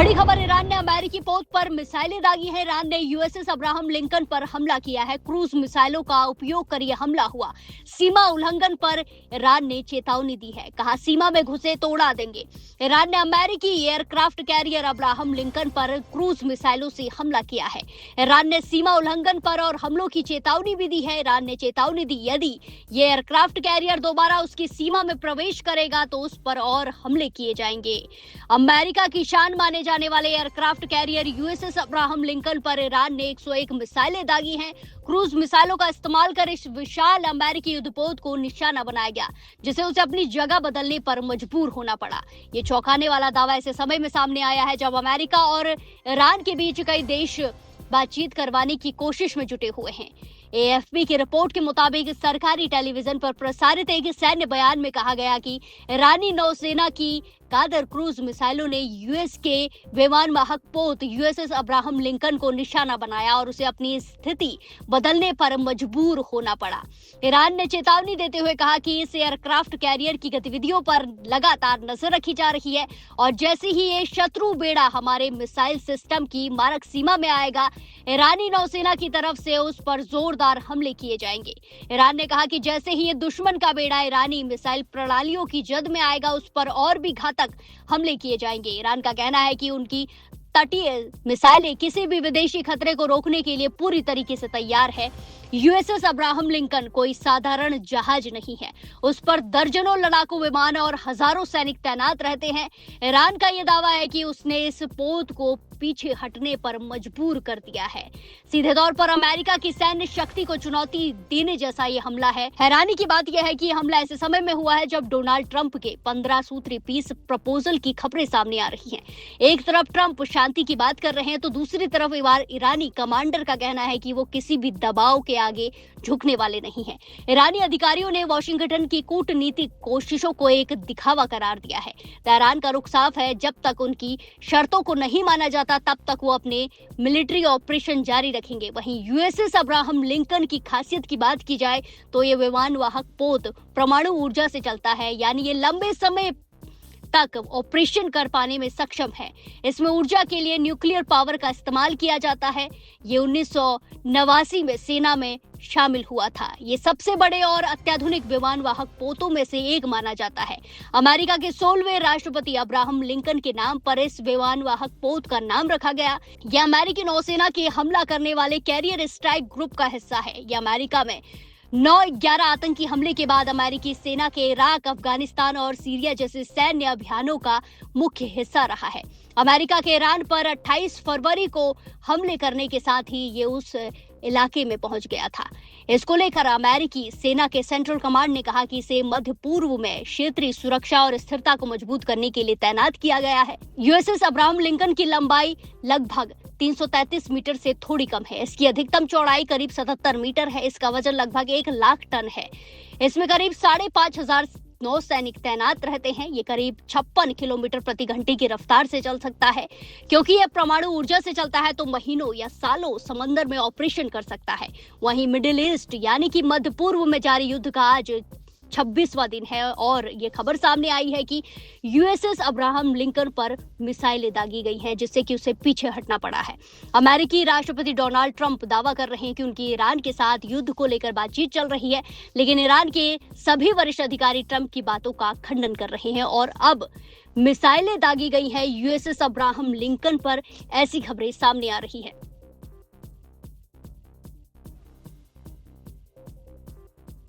बड़ी खबर, ईरान ने अमेरिकी पोत पर मिसाइलें दागी हैं। ईरान ने यूएसएस अब्राहम लिंकन पर हमला किया है। क्रूज मिसाइलों का उपयोग कर यह हमला हुआ। सीमा उल्लंघन पर ईरान ने चेतावनी दी है, कहा सीमा में घुसे तो उड़ा देंगे। ईरान ने अमेरिकी एयरक्राफ्ट कैरियर अब्राहम लिंकन पर क्रूज मिसाइलों से हमला किया है। ईरान ने सीमा उल्लंघन पर और हमलों की चेतावनी भी दी है। ईरान ने चेतावनी दी, यदि ये एयरक्राफ्ट कैरियर दोबारा उसकी सीमा में प्रवेश करेगा तो उस पर और हमले किए जाएंगे। अमेरिका की शान माने जाने वाले aircraft carrier USS Abraham Lincoln पर ईरान ने 101 मिसाइलें दागी हैं। क्रूज मिसाइलों का इस्तेमाल कर इस विशाल अमेरिकी युद्धपोत को निशाना बनाया गया, जिसे उसे अपनी जगह बदलने पर मजबूर होना पड़ा। ये चौंकाने वाला दावा ऐसे समय में सामने आया है जब अमेरिका और ईरान के बीच कई देश बातचीत करवाने की कोशिश में जुटे हुए हैं। एएफपी की रिपोर्ट के मुताबिक सरकारी टेलीविजन पर प्रसारित एक सैन्य बयान में कहा गया कि ईरानी नौसेना की कादर क्रूज मिसाइलों ने यूएस के विमान वाहक पोत यूएसएस अब्राहम लिंकन को निशाना बनाया और उसे अपनी स्थिति बदलने पर मजबूर होना पड़ा। ईरान ने चेतावनी देते हुए कहा कि इस एयरक्राफ्ट कैरियर की गतिविधियों पर लगातार नजर रखी जा रही है और जैसे ही ये शत्रु बेड़ा हमारे मिसाइल सिस्टम की मारक सीमा में आएगा, ईरानी नौसेना की तरफ से उस पर जोरदार हमले किए जाएंगे। ईरान ने कहा कि जैसे ही ये दुश्मन का बेड़ा ईरानी मिसाइल प्रणालियों की जद में आएगा, उस पर और भी घातक हमले किए जाएंगे। ईरान का कहना है कि उनकी तटीय मिसाइलें किसी भी विदेशी खतरे को रोकने के लिए पूरी तरीके से तैयार है। यूएसएस अब्राहम लिंकन कोई साधारण जहाज नहीं है, उस पर दर्जनों लड़ाकू विमान और हजारों सैनिक तैनात रहते हैं। ईरान का यह दावा है कि उसने इस पोत को पीछे हटने पर मजबूर कर दिया है। सीधे तौर पर अमेरिका की सैन्य शक्ति को चुनौती देने जैसा ये हमला है। हैरानी की बात यह है कि हमला ऐसे समय में हुआ है जब डोनाल्ड ट्रंप के 15 सूत्री पीस प्रपोजल की खबरें सामने आ रही हैं। एक तरफ ट्रंप शांति की बात कर रहे हैं तो दूसरी तरफ ईरानी कमांडर का कहना है कि वो किसी भी दबाव के आगे झुकने वाले नहीं हैं। ईरानी अधिकारियों ने वॉशिंगटन की कूटनीतिक कोशिशों को एक दिखावा करार दिया है। तेहरान का रुख साफ है, जब तक उनकी शर्तों को नहीं माना जाता तब तक वो अपने मिलिट्री ऑपरेशन जारी रखेंगे। वहीं यूएसएस अब्राहम लिंकन की खासियत की बात की जाए तो ये विमान वाहक पोत परमाणु ऊर्जा से चलता है, यानी ये लंबे समय तक ऑपरेशन कर पाने में सक्षम है। इसमें ऊर्जा के लिए न्यूक्लियर पावर का इस्तेमाल किया जाता है। ये 1989 में सेना में शामिल हुआ था। ये सबसे बड़े और अत्याधुनिक विमान वाहक पोतों में से एक माना जाता है। अमेरिका के 16वें राष्ट्रपति अब्राहम लिंकन के नाम पर इस विमान वाहक पोत का नाम रखा गया। यह अमेरिकी नौसेना के हमला करने वाले कैरियर स्ट्राइक ग्रुप का हिस्सा है। यह अमेरिका में 9/11 आतंकी हमले के बाद अमेरिकी सेना के इराक, अफगानिस्तान और सीरिया जैसे सैन्य अभियानों का मुख्य हिस्सा रहा है। अमेरिका के ईरान पर 28 फरवरी को हमले करने के साथ ही ये उस इलाके में पहुंच गया था। इसको लेकर अमेरिकी सेना के सेंट्रल कमांड ने कहा कि इसे मध्य पूर्व में क्षेत्रीय सुरक्षा और स्थिरता को मजबूत करने के लिए तैनात किया गया है। यूएसएस अब्राहम लिंकन की लंबाई लगभग 333 मीटर से थोड़ी कम है। इसकी अधिकतम चौड़ाई करीब 77 मीटर है। इसका वजन लगभग 1 लाख टन है। इसमें करीब 5,500 नौसैनिक तैनात रहते हैं। ये करीब 56 किलोमीटर प्रति घंटे की रफ्तार से चल सकता है। क्योंकि यह परमाणु ऊर्जा से चलता है तो महीनों या सालों समंदर में ऑपरेशन कर सकता है। वहीं मिडिल ईस्ट यानी कि मध्य पूर्व में जारी युद्ध का आज 26वां दिन है और ये खबर सामने आई है कि यूएसएस अब्राहम लिंकन पर मिसाइलें दागी गई हैं, जिससे कि उसे पीछे हटना पड़ा है। अमेरिकी राष्ट्रपति डोनाल्ड ट्रंप दावा कर रहे हैं कि उनकी ईरान के साथ युद्ध को लेकर बातचीत चल रही है, लेकिन ईरान के सभी वरिष्ठ अधिकारी ट्रंप की बातों का खंडन कर रहे हैं और अब मिसाइलें दागी गई हैं यूएसएस अब्राहम लिंकन पर, ऐसी खबरें सामने आ रही है।